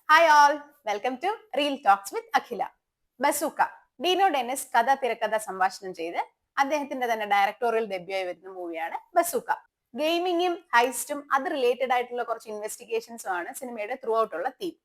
Hi all, welcome to reel talks with Akhila. Bazooka Deeno Dennis കഥ തിരക്കഥ സംഭാഷണം ചെയ്ത് അദ്ദേഹത്തിന്റെ തന്നെ ഡയറക്ടോറിയൽ ഡെബ്യൂ ആയി വരുന്ന മൂവിയാണ് ബസൂക്ക. ഗെയിമിങ്ങും ഹൈസ്റ്റും അത് റിലേറ്റഡ് ആയിട്ടുള്ള കുറച്ച് ഇൻവെസ്റ്റിഗേഷൻസും ആണ് സിനിമയുടെ ത്രൂ ഔട്ടുള്ള തീം.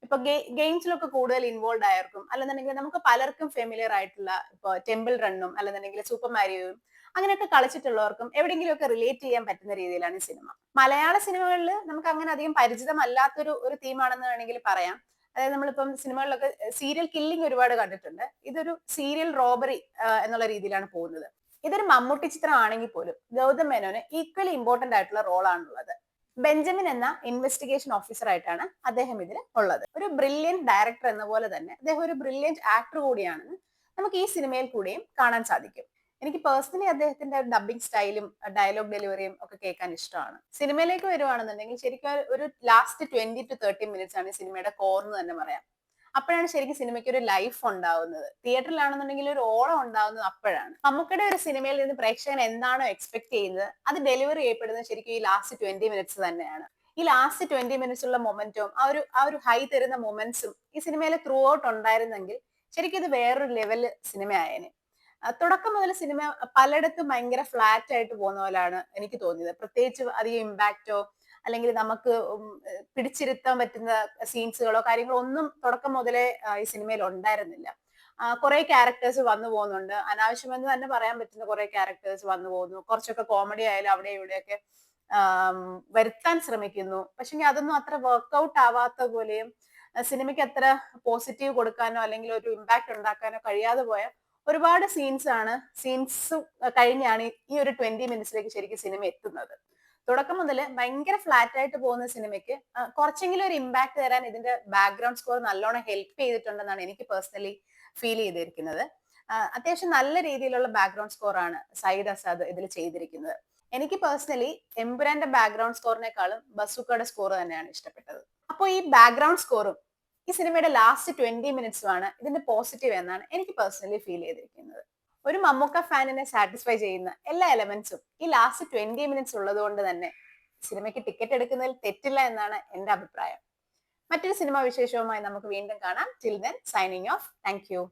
ഇപ്പൊ ഗെയിംസിലൊക്കെ കൂടുതൽ ഇൻവോൾവ് ആയവർക്കും അല്ലെന്നുണ്ടെങ്കിൽ നമുക്ക് പലർക്കും ഫെമിലിയർ ആയിട്ടുള്ള ഇപ്പൊ ടെമ്പിൾ റണ്ണും അല്ലെന്നുണ്ടെങ്കിൽ സൂപ്പർ മാരിയോയും അങ്ങനെയൊക്കെ കളിച്ചിട്ടുള്ളവർക്കും എവിടെയെങ്കിലും ഒക്കെ റിലേറ്റ് ചെയ്യാൻ പറ്റുന്ന രീതിയിലാണ് ഈ സിനിമ. മലയാള സിനിമകളിൽ നമുക്ക് അങ്ങനെ അധികം പരിചിതമല്ലാത്തൊരു തീമാണെന്ന് വേണമെങ്കിൽ പറയാം. അതായത് നമ്മളിപ്പം സിനിമകളിലൊക്കെ സീരിയൽ കില്ലിംഗ് ഒരുപാട് കണ്ടിട്ടുണ്ട്. ഇതൊരു സീരിയൽ റോബറി എന്നുള്ള രീതിയിലാണ് പോകുന്നത്. ഇതൊരു മമ്മൂട്ടി ചിത്രം ആണെങ്കിൽ പോലും ഗൗതം മേനോന് ഈക്വലി ഇമ്പോർട്ടന്റ് ആയിട്ടുള്ള റോളാണുള്ളത്. ബെഞ്ചമിൻ എന്ന ഇൻവെസ്റ്റിഗേഷൻ ഓഫീസർ ആയിട്ടാണ് അദ്ദേഹം ഇതിൽ ഉള്ളത്. ഒരു ബ്രില്യന്റ് ഡയറക്ടർ എന്ന പോലെ തന്നെ അദ്ദേഹം ഒരു ബ്രില്യന്റ് ആക്ടർ കൂടിയാണെന്ന് നമുക്ക് ഈ സിനിമയിൽ കൂടിയും കാണാൻ സാധിക്കും. എനിക്ക് പേഴ്സണലി അദ്ദേഹത്തിന്റെ ഡബിങ് സ്റ്റൈലും ഡയലോഗ് ഡെലിവറിയും ഒക്കെ കേൾക്കാൻ ഇഷ്ടമാണ്. സിനിമയിലേക്ക് വരുവാണെന്നുണ്ടെങ്കിൽ ശരിക്കും ഒരു ലാസ്റ്റ് 20 to 30 മിനിറ്റ്സ് ആണ് ഈ സിനിമയുടെ കോർ എന്ന് തന്നെ പറയാം. അപ്പോഴാണ് ശരിക്കും സിനിമയ്ക്ക് ഒരു ലൈഫ് ഉണ്ടാവുന്നത്. തിയേറ്ററിലാണെന്നുണ്ടെങ്കിൽ ഒരു ഓളം ഉണ്ടാവുന്നത് അപ്പോഴാണ്. മമ്മൂക്കയുടെ ഒരു സിനിമയിൽ നിന്ന് പ്രേക്ഷകൻ എന്താണോ എക്സ്പെക്ട് ചെയ്യുന്നത് അത് ഡെലിവറി ചെയ്യപ്പെടുന്നത് ശരിക്കും ഈ ലാസ്റ്റ് 20 മിനിറ്റ്സ് തന്നെയാണ്. ഈ ലാസ്റ്റ് 20 മിനിറ്റ്സ് ഉള്ള മൊമെന്റും ആ ഒരു ഹൈ തരുന്ന മൊമെന്റ്സും ഈ സിനിമയിലെ ത്രൂ ഔട്ട് ഉണ്ടായിരുന്നെങ്കിൽ ശരിക്കും ഇത് വേറൊരു ലെവല് സിനിമ ആയേനെ. തുടക്കം മുതൽ സിനിമ പലയിടത്തും ഭയങ്കര ഫ്ലാറ്റ് ആയിട്ട് പോകുന്ന പോലെയാണ് എനിക്ക് തോന്നിയത്. പ്രത്യേകിച്ച് അധികം ഇമ്പാക്റ്റോ അല്ലെങ്കിൽ നമുക്ക് പിടിച്ചിരുത്താൻ പറ്റുന്ന സീൻസുകളോ കാര്യങ്ങളോ ഒന്നും തുടക്കം മുതലേ ഈ സിനിമയിൽ ഉണ്ടായിരുന്നില്ല. കുറെ ക്യാരക്ടേഴ്സ് വന്നു പോകുന്നുണ്ട്. അനാവശ്യമെന്ന് തന്നെ പറയാൻ പറ്റുന്ന കുറെ ക്യാരക്ടേഴ്സ് വന്നു പോകുന്നു. കുറച്ചൊക്കെ കോമഡി ആയാലും അവിടെ ഇവിടെയൊക്കെ വരുത്താൻ ശ്രമിക്കുന്നു. പക്ഷെ അതൊന്നും അത്ര വർക്ക്ഔട്ട് ആവാത്ത പോലെയും സിനിമയ്ക്ക് അത്ര പോസിറ്റീവ് കൊടുക്കാനോ അല്ലെങ്കിൽ ഒരു ഇമ്പാക്ട് ഉണ്ടാക്കാനോ കഴിയാതെ പോയ ഒരുപാട് സീൻസ് കഴിഞ്ഞാണ് ഈ ഒരു 20 മിനിറ്റ്സിലേക്ക് ശരിക്കും സിനിമ എത്തുന്നത്. തുടക്കം മുതൽ ഭയങ്കര ഫ്ലാറ്റ് ആയിട്ട് പോകുന്ന സിനിമയ്ക്ക് കുറച്ചെങ്കിലും ഒരു ഇമ്പാക്ട് തരാൻ ഇതിന്റെ ബാക്ക്ഗ്രൗണ്ട് സ്കോർ നല്ലോണം ഹെൽപ്പ് ചെയ്തിട്ടുണ്ടെന്നാണ് എനിക്ക് പേഴ്സണലി ഫീൽ ചെയ്തിരിക്കുന്നത്. അത്യാവശ്യം നല്ല രീതിയിലുള്ള ബാക്ക്ഗ്രൗണ്ട് സ്കോർ ആണ് സയ്യിദ് അസാദ് ഇതിൽ ചെയ്തിരിക്കുന്നത്. എനിക്ക് പേഴ്സണലി എമ്പുരാന്റെ ബാക്ക്ഗ്രൗണ്ട് സ്കോറിനേക്കാളും ബസൂക്കയുടെ സ്കോർ തന്നെയാണ് ഇഷ്ടപ്പെട്ടത്. അപ്പോൾ ഈ ബാക്ക്ഗ്രൗണ്ട് സ്കോറും ഈ സിനിമയുടെ ലാസ്റ്റ് 20 മിനിറ്റ്സും ആണ് ഇതിന്റെ പോസിറ്റീവ് എന്നാണ് എനിക്ക് പേഴ്സണലി ഫീൽ ചെയ്തിരിക്കുന്നത്. ഒരു മമ്മൂക്ക ഫാനിനെ സാറ്റിസ്ഫൈ ചെയ്യുന്ന എല്ലാ എലമെന്റ്സും ഈ ലാസ്റ്റ് 20 മിനിറ്റ്സ് ഉള്ളത് കൊണ്ട് തന്നെ സിനിമയ്ക്ക് ടിക്കറ്റ് എടുക്കുന്നതിൽ തെറ്റില്ല എന്നാണ് എന്റെ അഭിപ്രായം. മറ്റൊരു സിനിമാ വിശേഷവുമായി നമുക്ക് വീണ്ടും കാണാം. Till then signing off. Thank you.